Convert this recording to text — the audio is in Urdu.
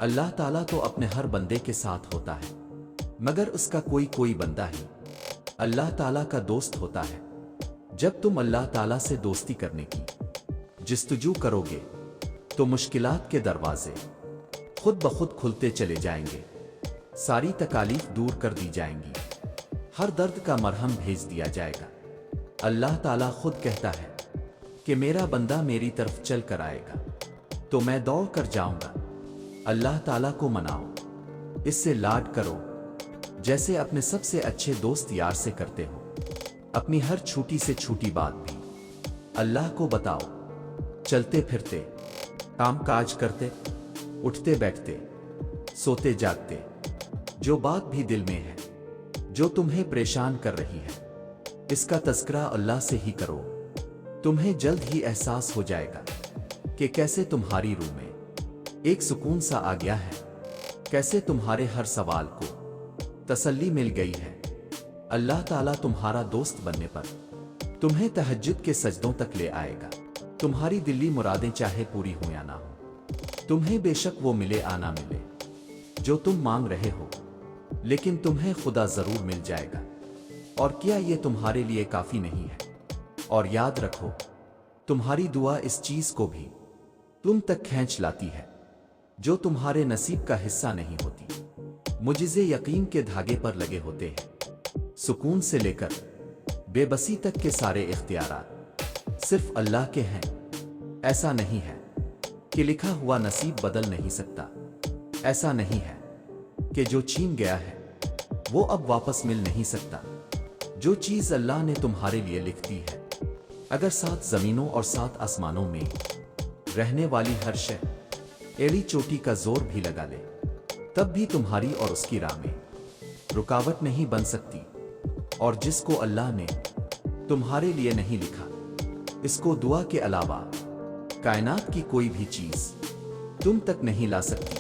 اللہ تعالیٰ تو اپنے ہر بندے کے ساتھ ہوتا ہے، مگر اس کا کوئی بندہ ہی اللہ تعالیٰ کا دوست ہوتا ہے۔ جب تم اللہ تعالیٰ سے دوستی کرنے کی جستجو کرو گے تو مشکلات کے دروازے خود بخود کھلتے چلے جائیں گے، ساری تکالیف دور کر دی جائیں گی، ہر درد کا مرہم بھیج دیا جائے گا۔ اللہ تعالیٰ خود کہتا ہے کہ میرا بندہ میری طرف چل کر آئے گا تو میں دوڑ کر جاؤں گا۔ اللہ تعالیٰ کو مناؤ، اس سے لاڈ کرو جیسے اپنے سب سے اچھے دوست یار سے کرتے ہو۔ اپنی ہر چھوٹی سے چھوٹی بات بھی اللہ کو بتاؤ۔ چلتے پھرتے، کام کاج کرتے، اٹھتے بیٹھتے، سوتے جاگتے، جو بات بھی دل میں ہے، جو تمہیں پریشان کر رہی ہے، اس کا تذکرہ اللہ سے ہی کرو۔ تمہیں جلد ہی احساس ہو جائے گا کہ کیسے تمہاری روح میں ایک سکون سا آ گیا ہے، کیسے تمہارے ہر سوال کو تسلی مل گئی ہے۔ اللہ تعالیٰ تمہارا دوست بننے پر تمہیں تہجد کے سجدوں تک لے آئے گا۔ تمہاری دلی مرادیں چاہے پوری ہوں یا نہ ہوں، تمہیں بے شک وہ ملے آنا ملے جو تم مانگ رہے ہو، لیکن تمہیں خدا ضرور مل جائے گا۔ اور کیا یہ تمہارے لیے کافی نہیں ہے؟ اور یاد رکھو، تمہاری دعا اس چیز کو بھی تم تک کھینچ لاتی ہے جو تمہارے نصیب کا حصہ نہیں ہوتی۔ معجزے یقین کے دھاگے پر لگے ہوتے ہیں، سکون سے لے کر بے بسی تک کے سارے اختیارات صرف اللہ کے ہیں۔ ایسا نہیں ہے کہ لکھا ہوا نصیب بدل نہیں سکتا، ایسا نہیں ہے کہ جو چھین گیا ہے وہ اب واپس مل نہیں سکتا۔ جو چیز اللہ نے تمہارے لیے لکھ دی ہے، اگر 7 زمینوں اور 7 آسمانوں میں رہنے والی ہر شے ایڑی چوٹی کا زور بھی لگا لے، تب بھی تمہاری اور اس کی راہ میں رکاوٹ نہیں بن سکتی۔ اور جس کو اللہ نے تمہارے لیے نہیں لکھا، اس کو دعا کے علاوہ کائنات کی کوئی بھی چیز تم تک نہیں لا سکتی۔